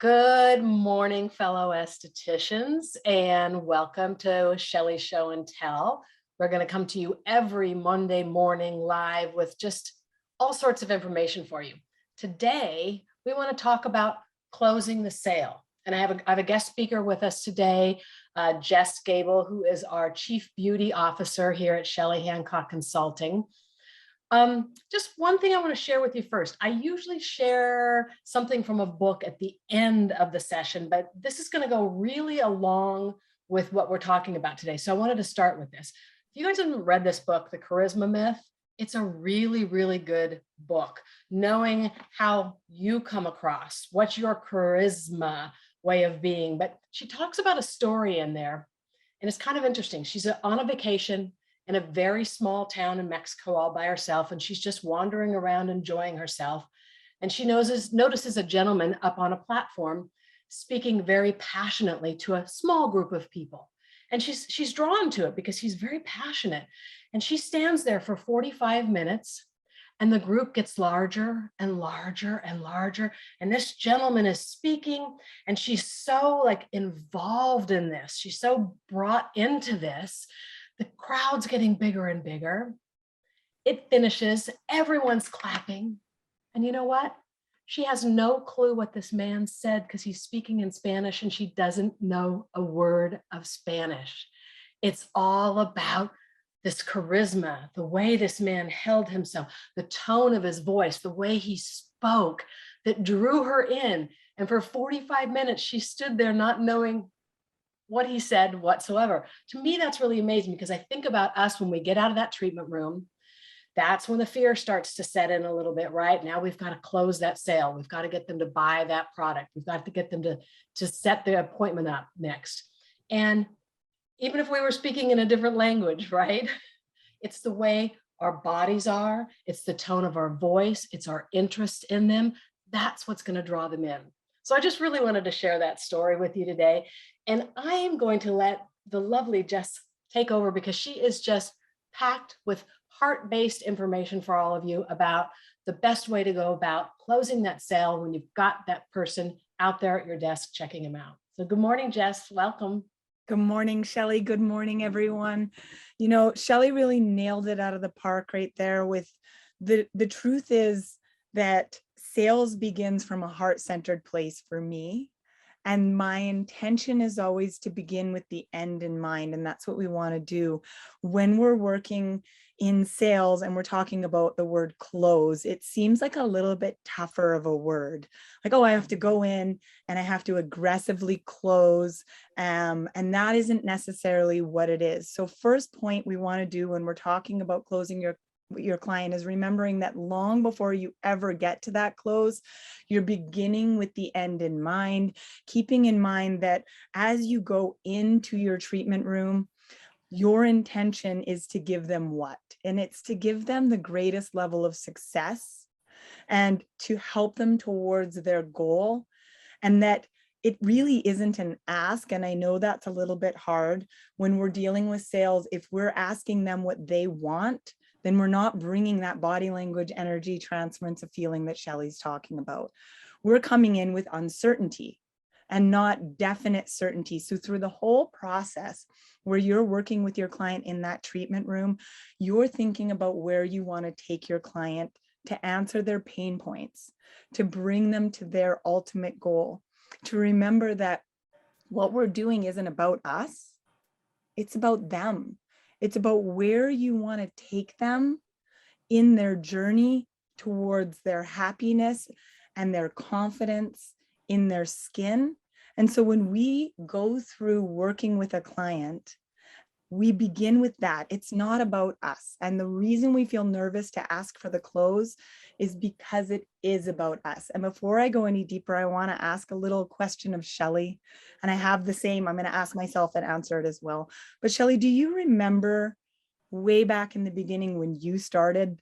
Good morning, fellow estheticians, and welcome to Shelley Show and Tell. We're going to come to you every Monday morning live with just all sorts of information for you. Today, we want to talk about closing the sale. And I have a guest speaker with us today, Jess Gable, who is our Chief Beauty Officer here at Shelley Hancock Consulting. Just one thing I want to share with you first. I usually share something from a book at the end of the session, but this is going to go really along with what we're talking about today. So I wanted to start with this. If you guys haven't read this book, The Charisma Myth, it's a really, really good book. Knowing how you come across, what's your charisma way of being. But she talks about a story in there, and it's kind of interesting. She's on a vacation in a very small town in Mexico all by herself, and she's just wandering around enjoying herself. And she notices a gentleman up on a platform speaking very passionately to a small group of people. And she's drawn to it because he's very passionate. And she stands there for 45 minutes, and the group gets larger and larger and larger. And this gentleman is speaking, and she's so involved in this. She's so brought into this. The crowd's getting bigger and bigger. It finishes, everyone's clapping. And you know what? She has no clue what this man said because he's speaking in Spanish and she doesn't know a word of Spanish. It's all about this charisma, the way this man held himself, the tone of his voice, the way he spoke that drew her in. And for 45 minutes, she stood there not knowing what he said whatsoever. To me, that's really amazing because I think about us when we get out of that treatment room. That's when the fear starts to set in a little bit, right? Now we've got to close that sale. We've got to get them to buy that product. We've got to get them to set the appointment up next. And even if we were speaking in a different language, right? It's the way our bodies are. It's the tone of our voice. It's our interest in them. That's what's going to draw them in. So I just really wanted to share that story with you today. And I am going to let the lovely Jess take over because she is just packed with heart-based information for all of you about the best way to go about closing that sale when you've got that person out there at your desk checking them out. So good morning, Jess. Welcome. Good morning, Shelley. Good morning, everyone. Shelley really nailed it out of the park right there with the truth is that sales begins from a heart-centered place for me. And my intention is always to begin with the end in mind. And that's what we want to do when we're working in sales and we're talking about the word close. It seems like a little bit tougher of a word. Like, oh, I have to go in and I have to aggressively close. And that isn't necessarily what it is. So first point we want to do when we're talking about closing your client is remembering that long before you ever get to that close, you're beginning with the end in mind, keeping in mind that as you go into your treatment room, your intention is to give them what? And it's to give them the greatest level of success and to help them towards their goal. And that it really isn't an ask. And I know that's a little bit hard when we're dealing with sales. If we're asking them what they want, then we're not bringing that body language, energy, transference of feeling that Shelley's talking about. We're coming in with uncertainty and not definite certainty. So through the whole process where you're working with your client in that treatment room, you're thinking about where you want to take your client to answer their pain points, to bring them to their ultimate goal, to remember that what we're doing isn't about us, it's about them. It's about where you want to take them in their journey towards their happiness and their confidence in their skin. And so when we go through working with a client, we begin with that. It's not about us. And the reason we feel nervous to ask for the close is because it is about us. And before I go any deeper, I want to ask a little question of Shelley. And I have the same, I'm going to ask myself and answer it as well. But Shelley, do you remember way back in the beginning when you started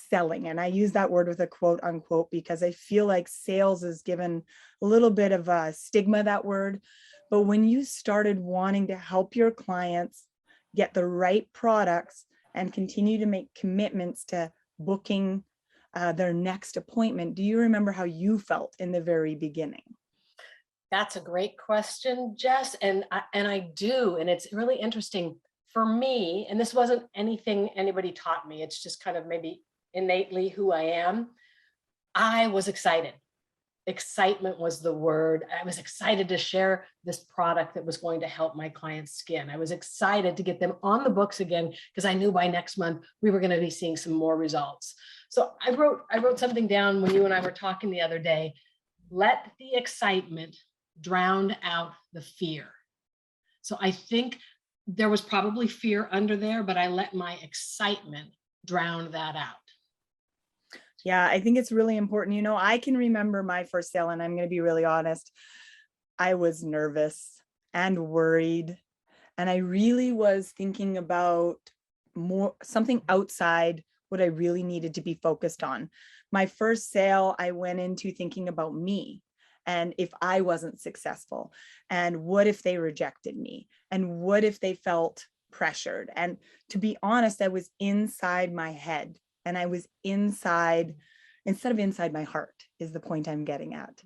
selling? And I use that word with a quote unquote, because I feel like sales is given a little bit of a stigma, that word. But when you started wanting to help your clients get the right products and continue to make commitments to booking their next appointment, do you remember how you felt in the very beginning? That's a great question, Jess. And I do. And it's really interesting for me. And this wasn't anything anybody taught me. It's just kind of maybe innately who I am. I was excited. Excitement was the word. I was excited to share this product that was going to help my client's skin. I was excited to get them on the books again because I knew by next month we were going to be seeing some more results. So I wrote something down when you and I were talking the other day. Let the excitement drown out the fear. So I think there was probably fear under there, but I let my excitement drown that out. Yeah, I think it's really important. I can remember my first sale, and I'm going to be really honest. I was nervous and worried, and I really was thinking about more something outside what I really needed to be focused on. My first sale, I went into thinking about me and if I wasn't successful, and what if they rejected me, and what if they felt pressured. And to be honest, I was inside my head, and I was inside, instead of inside my heart, is the point I'm getting at.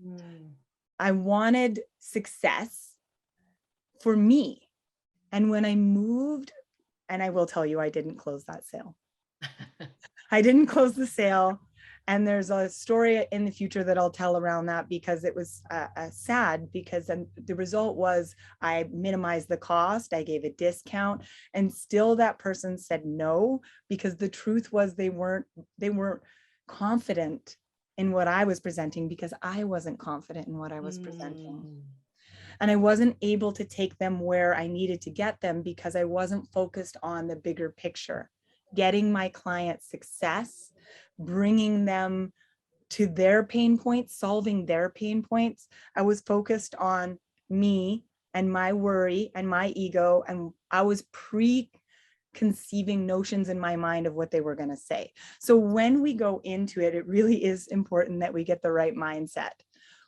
I wanted success for me. And when I moved, and I will tell you, I didn't close that sale. I didn't close the sale. And there's a story in the future that I'll tell around that, because it was sad, because the result was I minimized the cost. I gave a discount, and still that person said no, because the truth was they weren't confident in what I was presenting, because I wasn't confident in what I was presenting. And I wasn't able to take them where I needed to get them, because I wasn't focused on the bigger picture, getting my client success, bringing them to their pain points, solving their pain points. I was focused on me and my worry and my ego, and I was preconceiving notions in my mind of what they were going to say. So when we go into it, it really is important that we get the right mindset.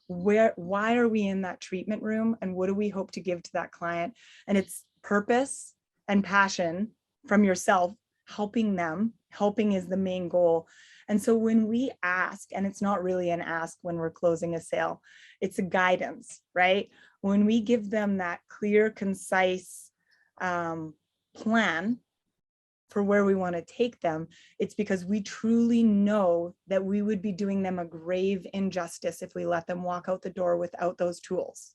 Why are we in that treatment room, and what do we hope to give to that client? And it's purpose and passion from yourself, helping them. Helping is the main goal. And so when we ask, and it's not really an ask when we're closing a sale, it's a guidance, right? When we give them that clear, concise plan for where we want to take them, it's because we truly know that we would be doing them a grave injustice if we let them walk out the door without those tools.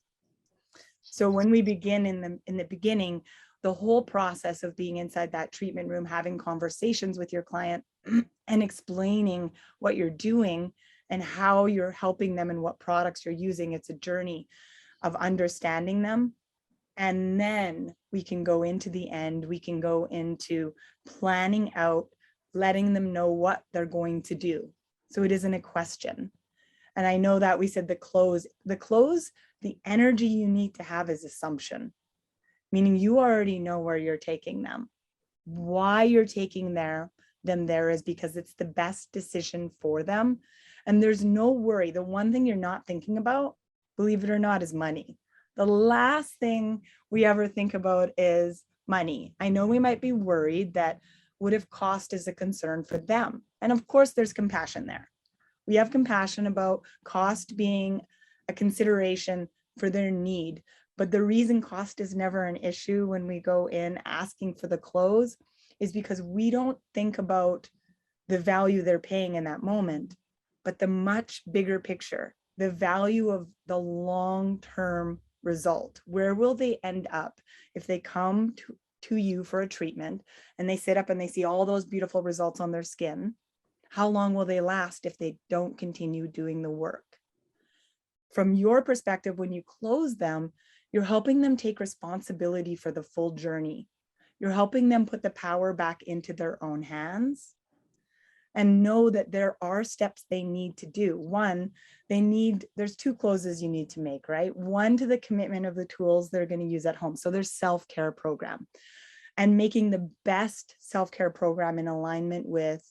So when we begin in the beginning, the whole process of being inside that treatment room, having conversations with your client and explaining what you're doing and how you're helping them and what products you're using, it's a journey of understanding them. And then we can go into the end, we can go into planning out, letting them know what they're going to do. So it isn't a question. And I know that we said the energy you need to have is assumption, meaning you already know where you're taking them. Why you're taking them there is because it's the best decision for them. And there's no worry. The one thing you're not thinking about, believe it or not, is money. The last thing we ever think about is money. I know we might be worried that what if cost is a concern for them? And of course, there's compassion there. We have compassion about cost being a consideration for their need. But the reason cost is never an issue when we go in asking for the close is because we don't think about the value they're paying in that moment, but the much bigger picture, the value of the long-term result. Where will they end up if they come to you for a treatment and they sit up and they see all those beautiful results on their skin? How long will they last if they don't continue doing the work? From your perspective, when you close them, you're helping them take responsibility for the full journey. You're helping them put the power back into their own hands and know that there are steps they need to do. One, there's two closes you need to make, right? One, to the commitment of the tools they're going to use at home. So there's self-care program, and making the best self-care program in alignment with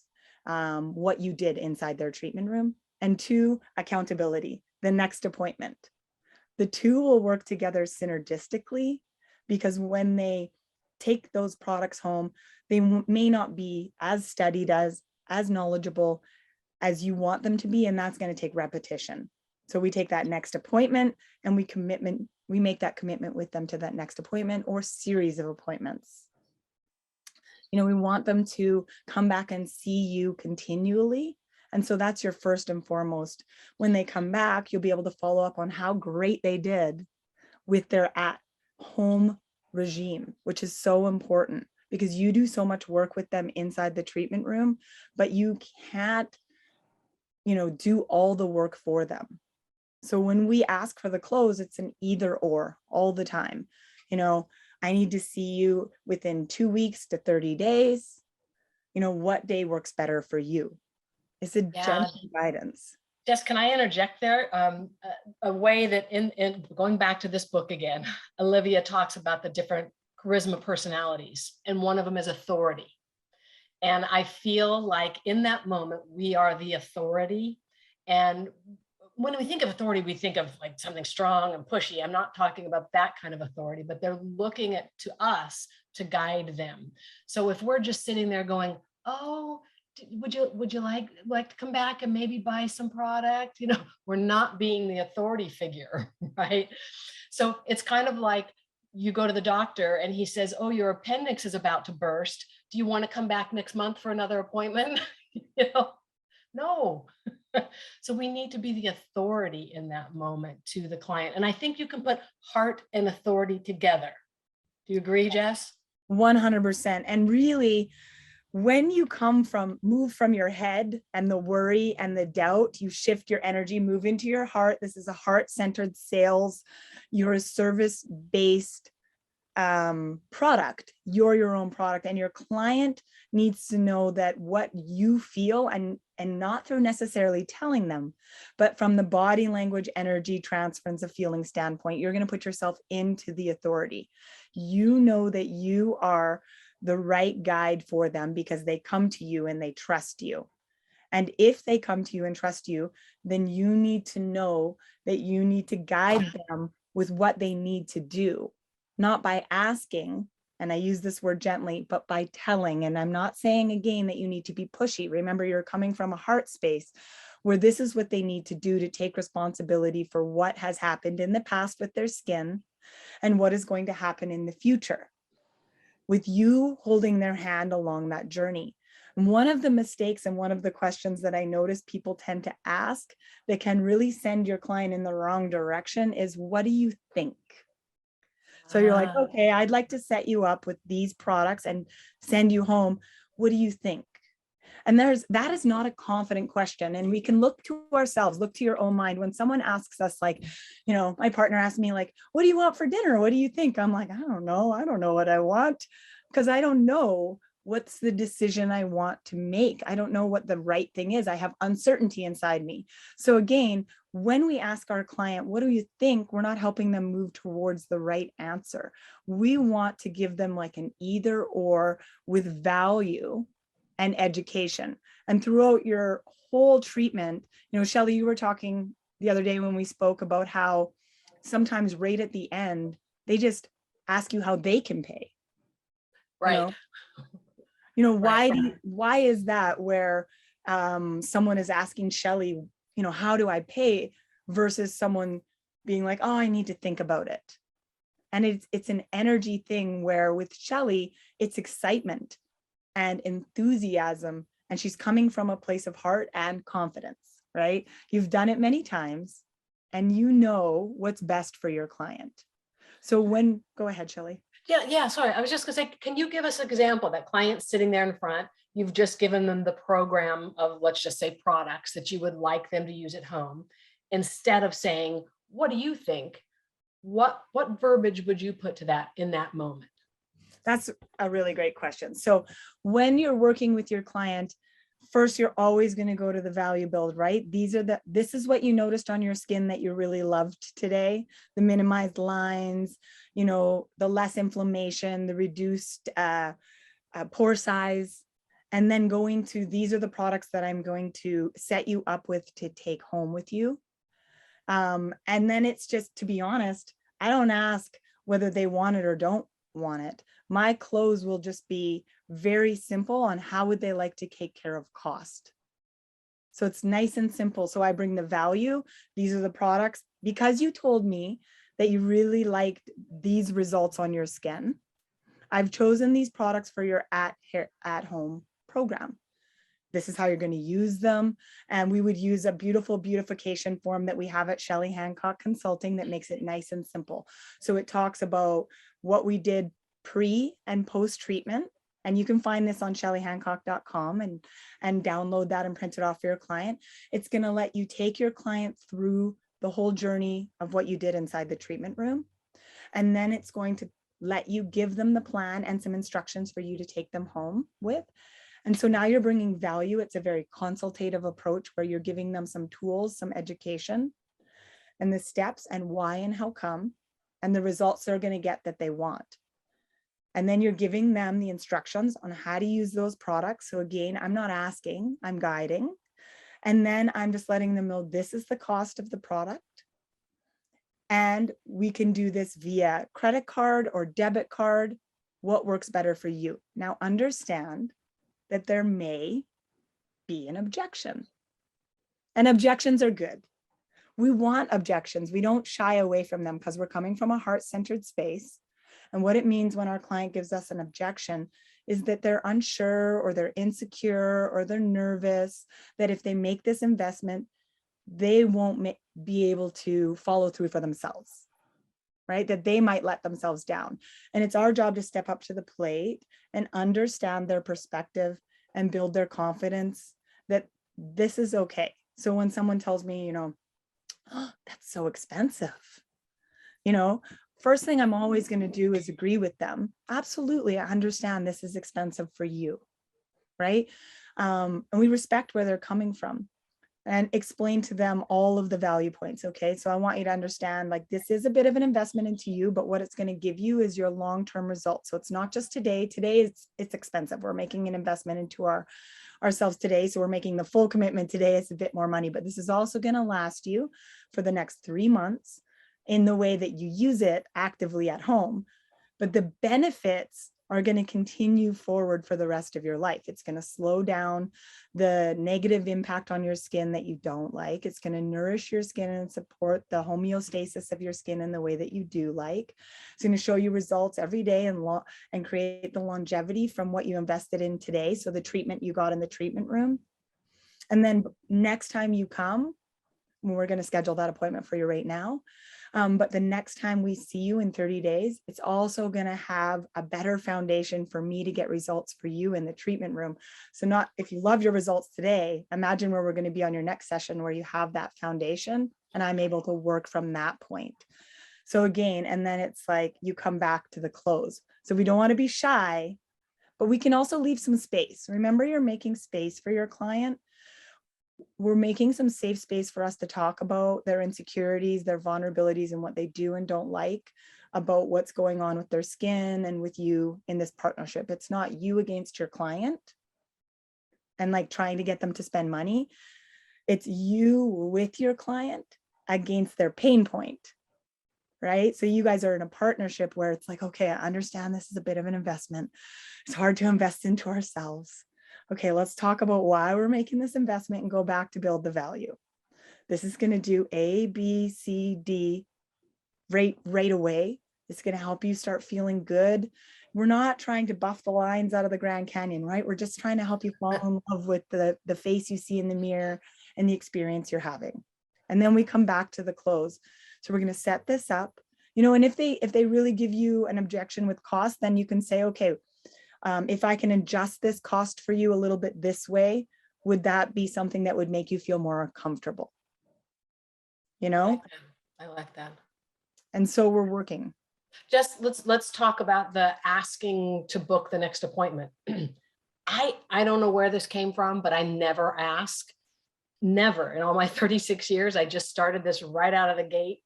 what you did inside their treatment room. And two, accountability, the next appointment. The two will work together synergistically, because when they take those products home, they may not be as studied, as knowledgeable as you want them to be, and that's going to take repetition. So we take that next appointment and we make that commitment with them to that next appointment or series of appointments. We want them to come back and see you continually. And so that's your first and foremost. When they come back, you'll be able to follow up on how great they did with their at-home regime, which is so important because you do so much work with them inside the treatment room, but you can't, do all the work for them. So when we ask for the close, it's an either or all the time. I need to see you within 2 weeks to 30 days. What day works better for you? It's a gentle guidance. Jess, can I interject there? A way that in going back to this book again, Olivia talks about the different charisma personalities, and one of them is authority. And I feel like in that moment, we are the authority. And when we think of authority, we think of like something strong and pushy. I'm not talking about that kind of authority, but they're looking to us to guide them. So if we're just sitting there going, oh, would you like to come back and maybe buy some product? We're not being the authority figure, right? So it's kind of like you go to the doctor and he says, oh, your appendix is about to burst. Do you want to come back next month for another appointment? No. So we need to be the authority in that moment to the client. And I think you can put heart and authority together. Do you agree, Jess? 100%. And really, when you move from your head and the worry and the doubt, you shift your energy, move into your heart. This is a heart-centered sales. You're a service-based product. You're your own product, and your client needs to know that what you feel, and not through necessarily telling them, but from the body language, energy transference of feeling standpoint, you're going to put yourself into the authority. You know that you are the right guide for them because they come to you and they trust you. And if they come to you and trust you, then you need to know that you need to guide them with what they need to do, not by asking, and I use this word gently, but by telling. And I'm not saying again that you need to be pushy. Remember, you're coming from a heart space where this is what they need to do to take responsibility for what has happened in the past with their skin and what is going to happen in the future, with you holding their hand along that journey. And one of the mistakes and one of the questions that I notice people tend to ask that can really send your client in the wrong direction is, what do you think? So you're like, okay, I'd like to set you up with these products and send you home. What do you think? And that is not a confident question. And we can look to ourselves, look to your own mind. When someone asks us, like, my partner asked me, like, what do you want for dinner? What do you think? I'm like, I don't know. I don't know what I want, because I don't know what's the decision I want to make. I don't know what the right thing is. I have uncertainty inside me. So again, when we ask our client, what do you think? We're not helping them move towards the right answer. We want to give them like an either or with value and education. And throughout your whole treatment, Shelley, you were talking the other day when we spoke about how sometimes right at the end, they just ask you how they can pay. Right. Why is that, where someone is asking Shelley, how do I pay, versus someone being like, oh, I need to think about it. And it's an energy thing where with Shelley, it's excitement and enthusiasm, and she's coming from a place of heart and confidence, right? You've done it many times and you know what's best for your client. So go ahead, Shelley. Yeah, sorry. I was just gonna say, can you give us an example? That client sitting there in front, you've just given them the program of, let's just say, products that you would like them to use at home. Instead of saying, what do you think? What verbiage would you put to that in that moment? That's a really great question. So when you're working with your client, first, you're always going to go to the value build, right? This is what you noticed on your skin that you really loved today: the minimized lines, the less inflammation, the reduced pore size. And then going to, these are the products that I'm going to set you up with to take home with you. And then it's just, to be honest, I don't ask whether they want it or don't want it. My close will just be very simple on how would they like to take care of cost. So it's nice and simple. So I bring the value. These are the products. Because you told me that you really liked these results on your skin, I've chosen these products for your at home program. This is how you're going to use them. And we would use a beautiful beautification form that we have at Shelley Hancock Consulting that makes it nice and simple. So it talks about what we did pre and post treatment. And you can find this on shelleyhancock.com and download that and print it off for your client. It's going to let you take your client through the whole journey of what you did inside the treatment room. And then it's going to let you give them the plan and some instructions for you to take them home with. And so now you're bringing value. It's a very consultative approach where you're giving them some tools, some education, and the steps and why and how come, and the results they're going to get that they want. And then you're giving them the instructions on how to use those products. So again, I'm not asking, I'm guiding. And then I'm just letting them know this is the cost of the product. And we can do this via credit card or debit card. What works better for you? Now understand that there may be an objection. And objections are good. We want objections. We don't shy away from them because we're coming from a heart-centered space. And what it means when our client gives us an objection is that they're unsure or they're insecure or they're nervous that if they make this investment, they won't be able to follow through for themselves, right? That they might let themselves down. And it's our job to step up to the plate and understand their perspective and build their confidence that this is okay. So when someone tells me, oh, that's so expensive, first thing I'm always going to do is agree with them. Absolutely. I understand this is expensive for you, right? And we respect where they're coming from and explain to them all of the value points. Okay. So I want you to understand, like, this is a bit of an investment into you, but what it's going to give you is your long-term results. So it's not just today. Today it's expensive. We're making an investment into ourselves today. So we're making the full commitment today. It's a bit more money, but this is also going to last you for the next 3 months in the way that you use it actively at home. But the benefits are going to continue forward for the rest of your life. It's going to slow down the negative impact on your skin that you don't like. It's going to nourish your skin and support the homeostasis of your skin in the way that you do like. It's going to show you results every day and create the longevity from what you invested in today. So the treatment you got in the treatment room. And then next time you come, we're going to schedule that appointment for you right now. But the next time we see you in 30 days, it's also going to have a better foundation for me to get results for you in the treatment room. So not if you love your results today, imagine where we're going to be on your next session where you have that foundation and I'm able to work from that point. So again, and then it's like you come back to the close. So we don't want to be shy, but we can also leave some space. Remember, you're making space for your client. We're making some safe space for us to talk about their insecurities, their vulnerabilities, and what they do and don't like about what's going on with their skin and with you in this partnership. It's not you against your client and like trying to get them to spend money. It's you with your client against their pain point, right? So you guys are in a partnership where it's like, okay, I understand this is a bit of an investment. It's hard to invest into ourselves. Okay, let's talk about why we're making this investment and go back to build the value. This is going to do A, B, C, D right away. It's going to help you start feeling good. We're not trying to buff the lines out of the Grand Canyon, right? We're just trying to help you fall in love with the face you see in the mirror and the experience you're having. And then we come back to the close. So we're going to set this up, and if they really give you an objection with cost, then you can say, okay, if I can adjust this cost for you a little bit this way, would that be something that would make you feel more comfortable? I like that. And so we're working. Just let's talk about the asking to book the next appointment. I don't know where this came from, but I never ask. Never in all my 36 years. I just started this right out of the gate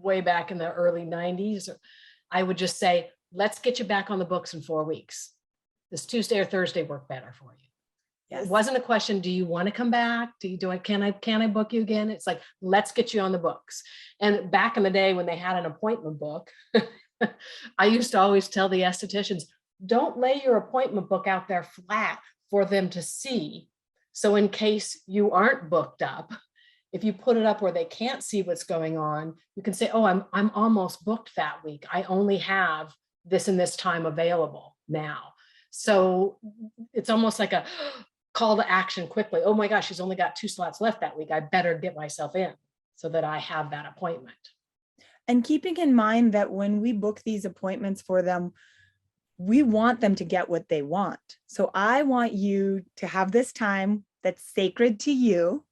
way back in the early 90s. I would just say, let's get you back on the books in 4 weeks. Does Tuesday or Thursday work better for you? Yes. It wasn't a question, do you want to come back? Can I book you again? It's like, let's get you on the books. And back in the day when they had an appointment book, I used to always tell the estheticians, don't lay your appointment book out there flat for them to see So in case you aren't booked up, if you put it up where they can't see what's going on, you can say, oh, I'm almost booked that week. I only have this and this time available now. So it's almost like a call to action quickly. Oh my gosh, she's only got 2 slots left that week. I better get myself in so that I have that appointment. And keeping in mind that when we book these appointments for them, we want them to get what they want. So I want you to have this time that's sacred to you,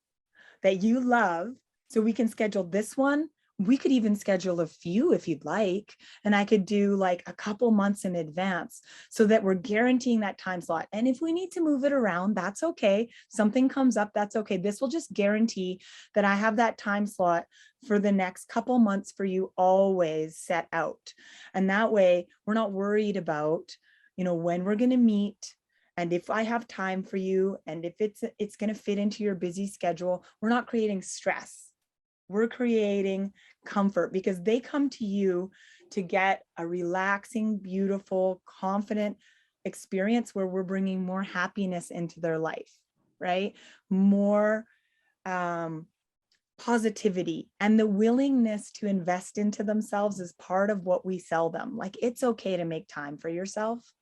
that you love. So we can schedule this one. We could even schedule a few if you'd like. And I could do like a couple months in advance so that we're guaranteeing that time slot. And if we need to move it around, that's okay. Something comes up, that's okay. This will just guarantee that I have that time slot for the next couple months for you always set out. And that way we're not worried about, when we're going to meet. And if I have time for you, and if it's going to fit into your busy schedule, we're not creating stress. We're creating comfort because they come to you to get a relaxing, beautiful, confident experience where we're bringing more happiness into their life, right? More positivity, and the willingness to invest into themselves is part of what we sell them. Like, it's okay to make time for yourself.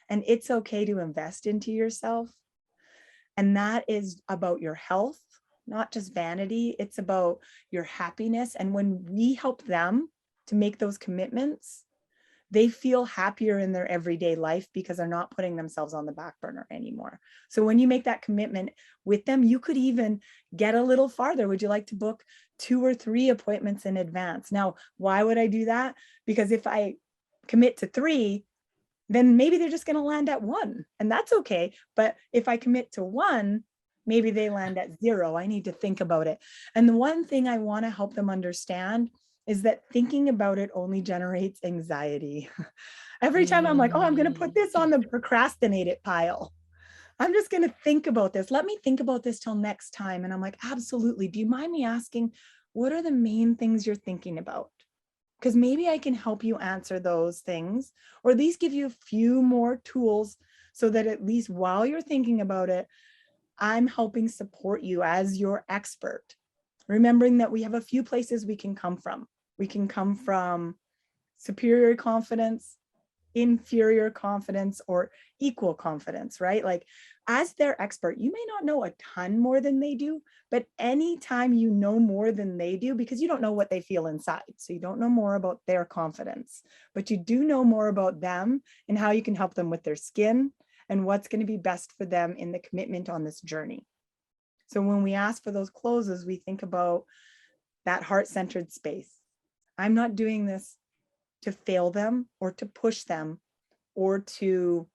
And it's okay to invest into yourself. And that is about your health, not just vanity. It's about your happiness. And when we help them to make those commitments, they feel happier in their everyday life because they're not putting themselves on the back burner anymore. So when you make that commitment with them, you could even get a little farther. Would you like to book 2 or 3 appointments in advance? Now, why would I do that? Because if I commit to 3, then maybe they're just going to land at 1, and that's okay. But if I commit to 1, maybe they land at 0. I need to think about it. And the one thing I want to help them understand is that thinking about it only generates anxiety. Every time I'm like, oh, I'm going to put this on the procrastinated pile. I'm just going to think about this. Let me think about this till next time. And I'm like, absolutely. Do you mind me asking, what are the main things you're thinking about? Because maybe I can help you answer those things, or at least give you a few more tools so that at least while you're thinking about it, I'm helping support you as your expert. Remembering that we have a few places we can come from. We can come from superior confidence, inferior confidence, or equal confidence, right? Like, as their expert, you may not know a ton more than they do, but anytime you know more than they do, because you don't know what they feel inside, so you don't know more about their confidence, but you do know more about them and how you can help them with their skin and what's going to be best for them in the commitment on this journey. So when we ask for those closes, we think about that heart-centered space. I'm not doing this to fail them or to push them or to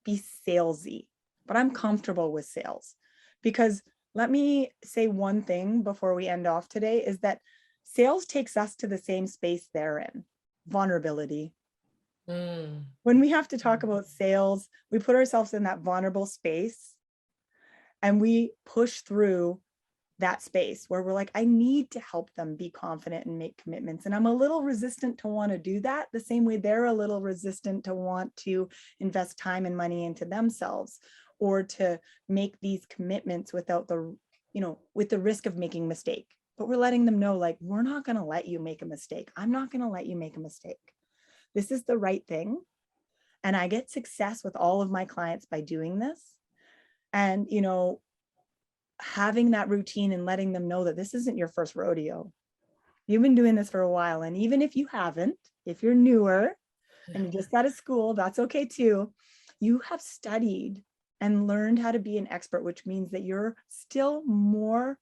be salesy, but I'm comfortable with sales. Because let me say one thing before we end off today is that sales takes us to the same space they're in, vulnerability. When we have to talk about sales, we put ourselves in that vulnerable space and we push through that space where we're like, I need to help them be confident and make commitments. And I'm a little resistant to want to do that the same way they're a little resistant to want to invest time and money into themselves or to make these commitments without the, with the risk of making a mistake. But we're letting them know, like, we're not going to let you make a mistake. I'm not going to let you make a mistake. This is the right thing. And I get success with all of my clients by doing this. And, having that routine and letting them know that this isn't your first rodeo. You've been doing this for a while. And even if you haven't, if you're newer and you just got of school, that's okay too. You have studied and learned how to be an expert, which means that you're still more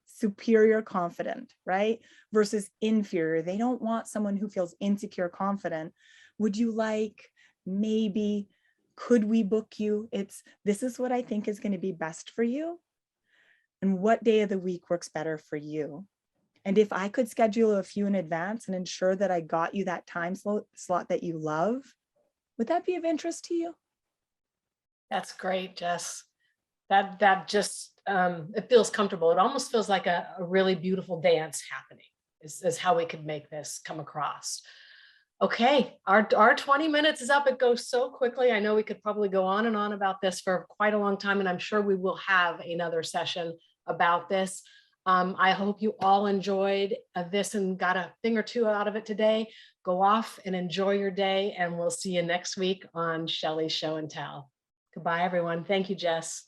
superior confident, right? Versus inferior. They don't want someone who feels insecure confident. Would you like, maybe, could we book you? This is what I think is going to be best for you. And what day of the week works better for you? And if I could schedule a few in advance and ensure that I got you that time slot that you love, would that be of interest to you? That's great, Jess. That just, it feels comfortable. It almost feels like a really beautiful dance happening is how we could make this come across. Okay, our 20 minutes is up. It goes so quickly. I know we could probably go on and on about this for quite a long time, and I'm sure we will have another session about this. I hope you all enjoyed this and got a thing or two out of it today. Go off and enjoy your day, and we'll see you next week on Shelley's Show and Tell. Goodbye, everyone. Thank you, Jess.